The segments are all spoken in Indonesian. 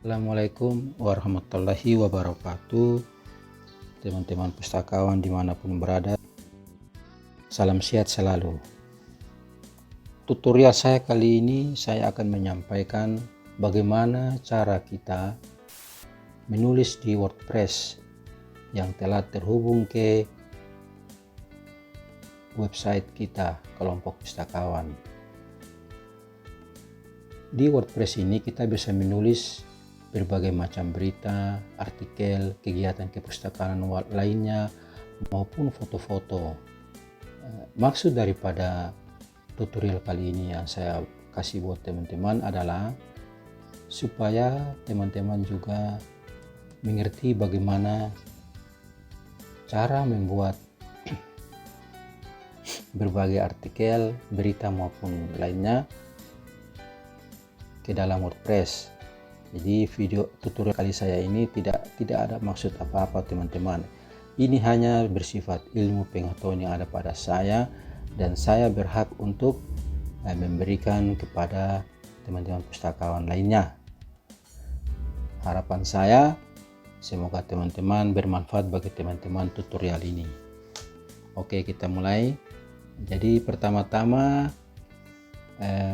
Assalamualaikum warahmatullahi wabarakatuh, teman-teman pustakawan dimanapun berada. Salam sehat selalu. Tutorial saya kali ini saya akan menyampaikan bagaimana cara kita menulis di WordPress yang telah terhubung ke website kita, kelompok pustakawan. Di WordPress ini kita bisa menulis berbagai macam berita, artikel, kegiatan kepustakaan lainnya, maupun foto-foto. Maksud daripada tutorial kali ini yang saya kasih buat teman-teman adalah supaya teman-teman juga mengerti bagaimana cara membuat berbagai artikel, berita maupun lainnya ke dalam WordPress. Jadi video tutorial kali saya ini tidak ada maksud apa-apa teman-teman. Ini hanya bersifat ilmu pengetahuan yang ada pada saya dan saya berhak untuk memberikan kepada teman-teman pustakawan lainnya. Harapan saya semoga teman-teman bermanfaat bagi teman-teman tutorial ini. Oke, kita mulai. Jadi pertama-tama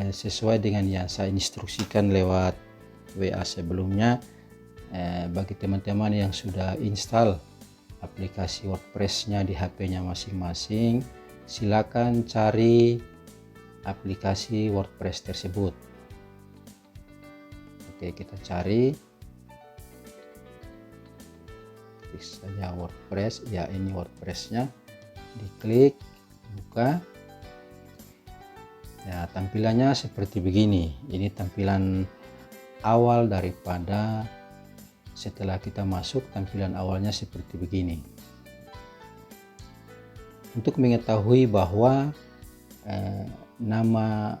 sesuai dengan yang saya instruksikan lewat WA sebelumnya, bagi teman-teman yang sudah install aplikasi WordPress-nya di HP-nya masing-masing, silakan cari aplikasi WordPress tersebut. Oke, kita cari, klik saja WordPress. Ya, ini WordPress-nya, diklik, buka. Ya, tampilannya seperti begini. Ini tampilan awal daripada setelah kita masuk, tampilan awalnya seperti begini. Untuk mengetahui bahwa nama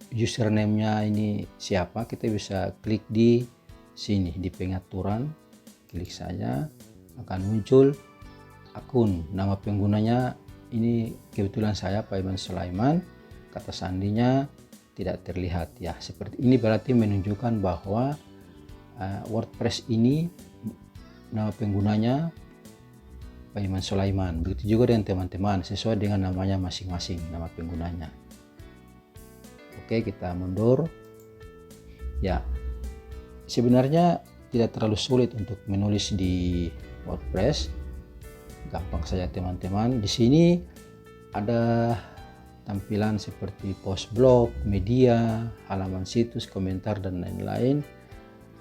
username-nya ini siapa, kita bisa klik di sini di pengaturan, klik saja, akan muncul akun. Nama penggunanya ini kebetulan saya Pak Iman Sulaiman. Kata sandinya tidak terlihat ya, seperti ini berarti menunjukkan bahwa WordPress ini nama penggunanya Pak Iman Sulaiman. Begitu juga dengan teman-teman, sesuai dengan namanya masing-masing nama penggunanya. Oke, kita mundur. Ya, sebenarnya tidak terlalu sulit untuk menulis di WordPress, gampang saja teman-teman. Di sini ada tampilan seperti post blog, media, halaman situs, komentar dan lain-lain.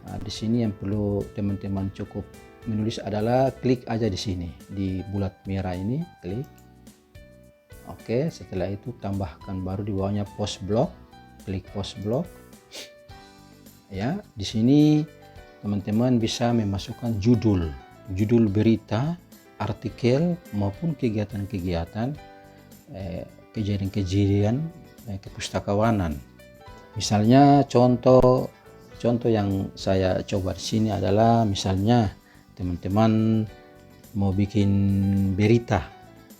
Nah, di sini yang perlu teman-teman cukup menulis adalah klik aja di sini di bulat merah ini, klik. Oke, setelah itu tambahkan baru di bawahnya post blog, klik post blog. Ya, di sini teman-teman bisa memasukkan judul berita, artikel maupun kegiatan-kegiatan, kejadian-kejadian kepustakawanan. Misalnya contoh yang saya coba di sini adalah misalnya teman-teman mau bikin berita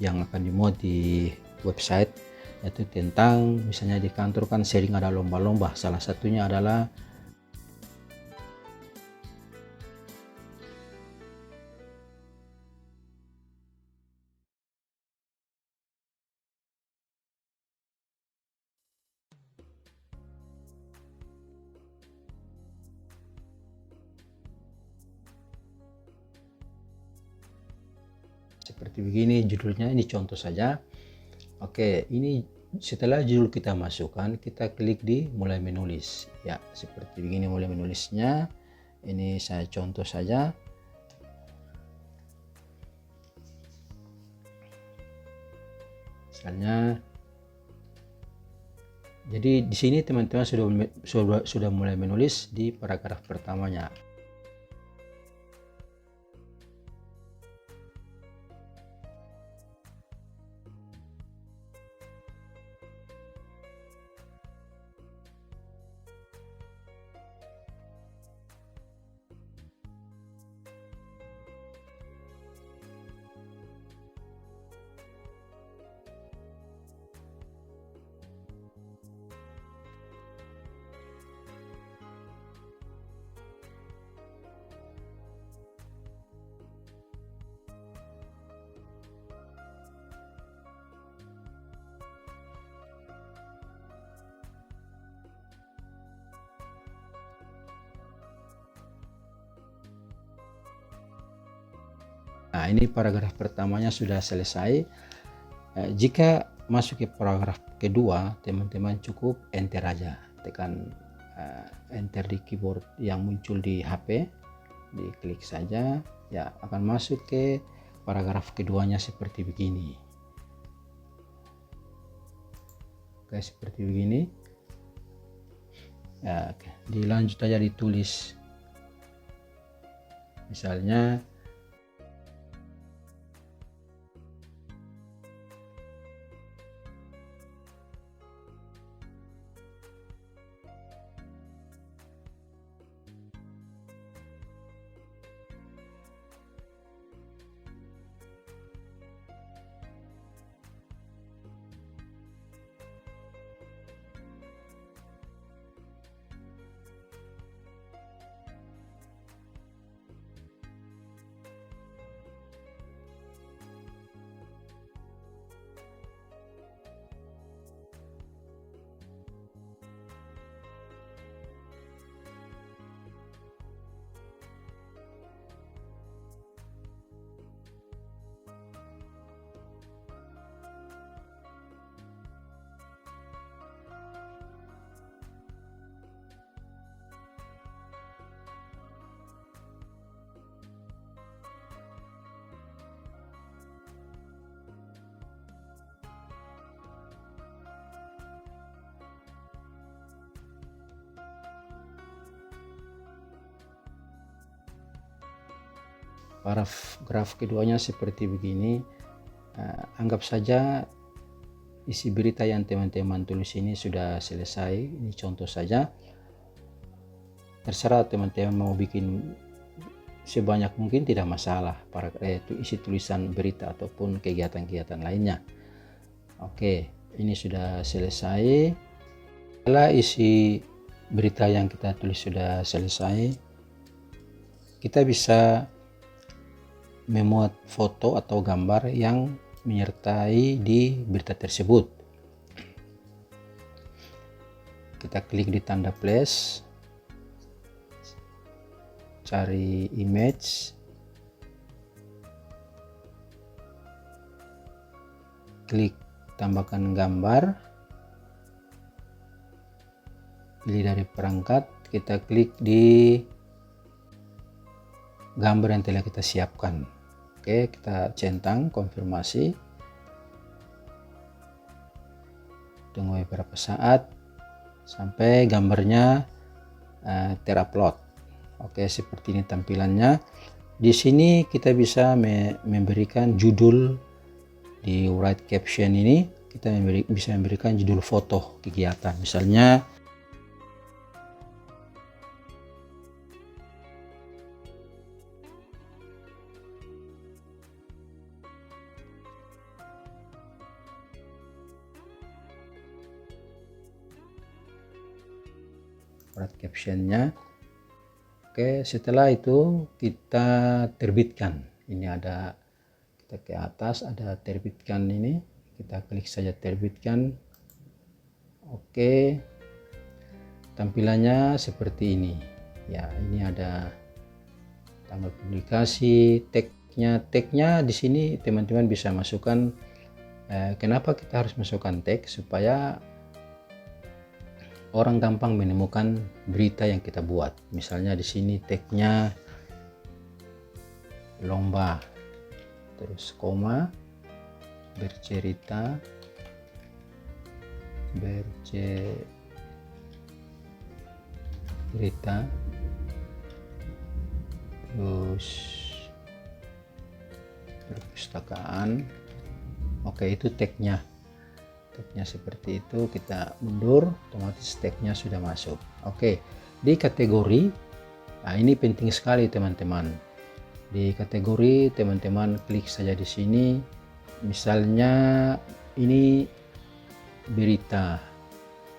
yang akan dimuat di website, yaitu tentang misalnya di kantor kan sering ada lomba-lomba, salah satunya adalah seperti begini judulnya. Ini contoh saja. Oke, ini setelah judul kita masukkan, kita klik di mulai menulis. Ya, seperti begini mulai menulisnya. Ini saya contoh saja. Misalnya, jadi di sini teman-teman sudah mulai menulis di paragraf pertamanya. Nah, ini paragraf pertamanya sudah selesai. Jika masuk ke paragraf kedua, teman-teman cukup enter aja, tekan enter di keyboard yang muncul di HP, diklik saja, ya akan masuk ke paragraf keduanya seperti begini. Oke, seperti begini. Ya, dilanjut aja ditulis, misalnya paragraf keduanya seperti begini. Anggap saja isi berita yang teman-teman tulis ini sudah selesai. Ini contoh saja. Terserah teman-teman mau bikin sebanyak mungkin, tidak masalah, itu isi tulisan berita ataupun kegiatan-kegiatan lainnya. Oke, ini sudah selesai. Setelah isi berita yang kita tulis sudah selesai, kita bisa memuat foto atau gambar yang menyertai di berita tersebut. Kita klik di tanda plus, cari image, klik tambahkan gambar, pilih dari perangkat, kita klik di gambar yang telah kita siapkan. Oke, kita centang konfirmasi, tunggu beberapa saat sampai gambarnya terupload. Oke, seperti ini tampilannya. Di sini kita bisa memberikan judul di write caption ini. Kita bisa memberikan judul foto kegiatan, misalnya write captionnya. Oke, setelah itu kita terbitkan. Ini ada, kita ke atas ada terbitkan ini, kita klik saja terbitkan. Oke, tampilannya seperti ini ya. Ini ada tanggal publikasi, tagnya di sini teman-teman bisa masukkan. Kenapa kita harus masukkan tag? Supaya orang gampang menemukan berita yang kita buat. Misalnya di sini tagnya lomba, terus koma, bercerita, terus perpustakaan. Oke, itu tagnya seperti itu. Kita mundur, otomatis tagnya sudah masuk. Oke, di kategori, nah ini penting sekali teman-teman. Di kategori teman-teman klik saja di sini, misalnya ini berita,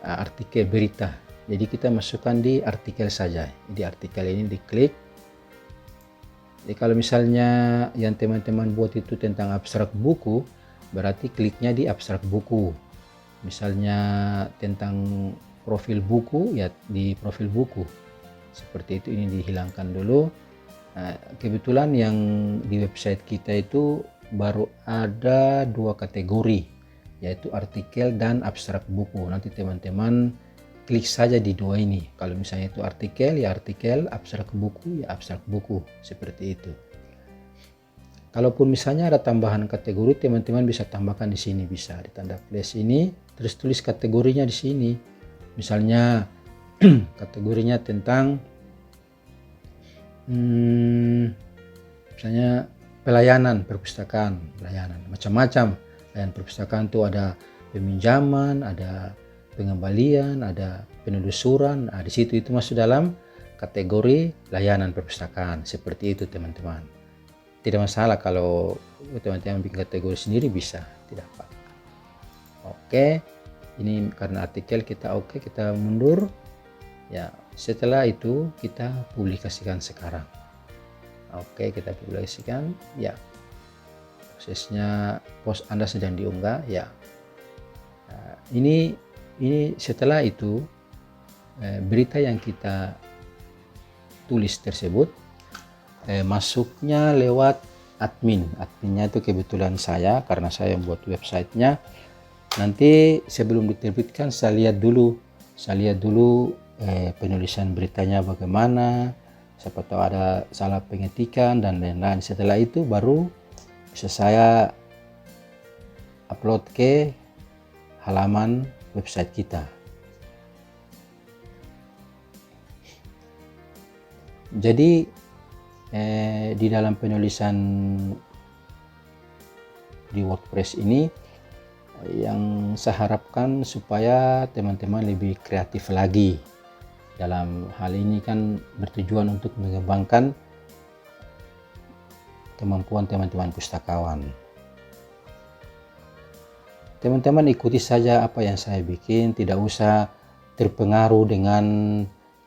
artikel berita, jadi kita masukkan di artikel saja. Di artikel ini diklik. Jadi kalau misalnya yang teman-teman buat itu tentang abstrak buku, berarti kliknya di abstrak buku. Misalnya tentang profil buku, ya di profil buku. Seperti itu. Ini dihilangkan dulu. Nah, kebetulan yang di website kita itu baru ada 2 kategori, yaitu artikel dan abstrak buku. Nanti teman-teman klik saja di 2 ini. Kalau misalnya itu artikel, ya artikel, abstrak buku, ya abstrak buku, seperti itu. Kalaupun misalnya ada tambahan kategori, teman-teman bisa tambahkan di sini, bisa di tanda plus ini, terus tulis kategorinya di sini. Misalnya kategorinya tentang misalnya pelayanan perpustakaan, pelayanan macam-macam. Pelayanan perpustakaan itu ada peminjaman, ada pengembalian, ada penelusuran. Nah, di situ itu masuk dalam kategori layanan perpustakaan. Seperti itu teman-teman. Tidak masalah kalau teman-teman bikin kategori sendiri, bisa, tidak apa. Oke, ini karena artikel kita oke, kita mundur. Ya, setelah itu kita publikasikan sekarang. Oke, kita publikasikan. Ya, prosesnya post Anda sedang diunggah. Ya, nah, ini setelah itu berita yang kita tulis tersebut masuknya lewat adminnya itu kebetulan saya, karena saya yang buat websitenya. Nanti sebelum diterbitkan saya lihat dulu penulisan beritanya bagaimana, siapa tahu ada salah pengetikan dan lain-lain. Setelah itu baru bisa saya upload ke halaman website kita. Jadi di dalam penulisan di WordPress ini yang saya harapkan supaya teman-teman lebih kreatif lagi. Dalam hal ini kan bertujuan untuk mengembangkan kemampuan teman-teman pustakawan. Teman-teman ikuti saja apa yang saya bikin, tidak usah terpengaruh dengan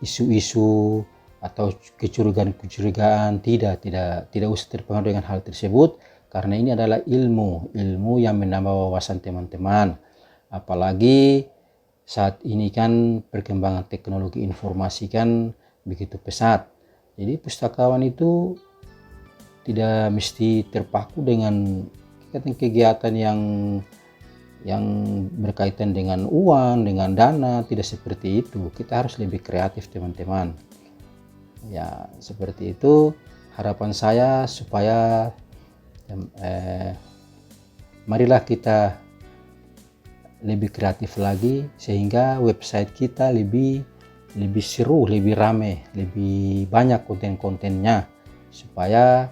isu-isu atau kecurigaan, tidak usah terpengaruh dengan hal tersebut, karena ini adalah ilmu yang menambah wawasan teman-teman. Apalagi saat ini kan perkembangan teknologi informasi kan begitu pesat. Jadi pustakawan itu tidak mesti terpaku dengan kegiatan yang berkaitan dengan uang, dengan dana, tidak seperti itu. Kita harus lebih kreatif teman-teman. Ya, seperti itu harapan saya, supaya marilah kita lebih kreatif lagi, sehingga website kita lebih seru, lebih rame, lebih banyak konten-kontennya, supaya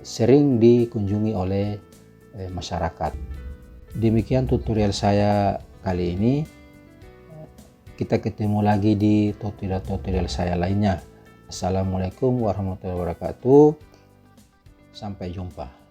sering dikunjungi oleh masyarakat. Demikian tutorial saya kali ini. Kita ketemu lagi di tutorial saya lainnya. Assalamualaikum warahmatullahi wabarakatuh. Sampai jumpa.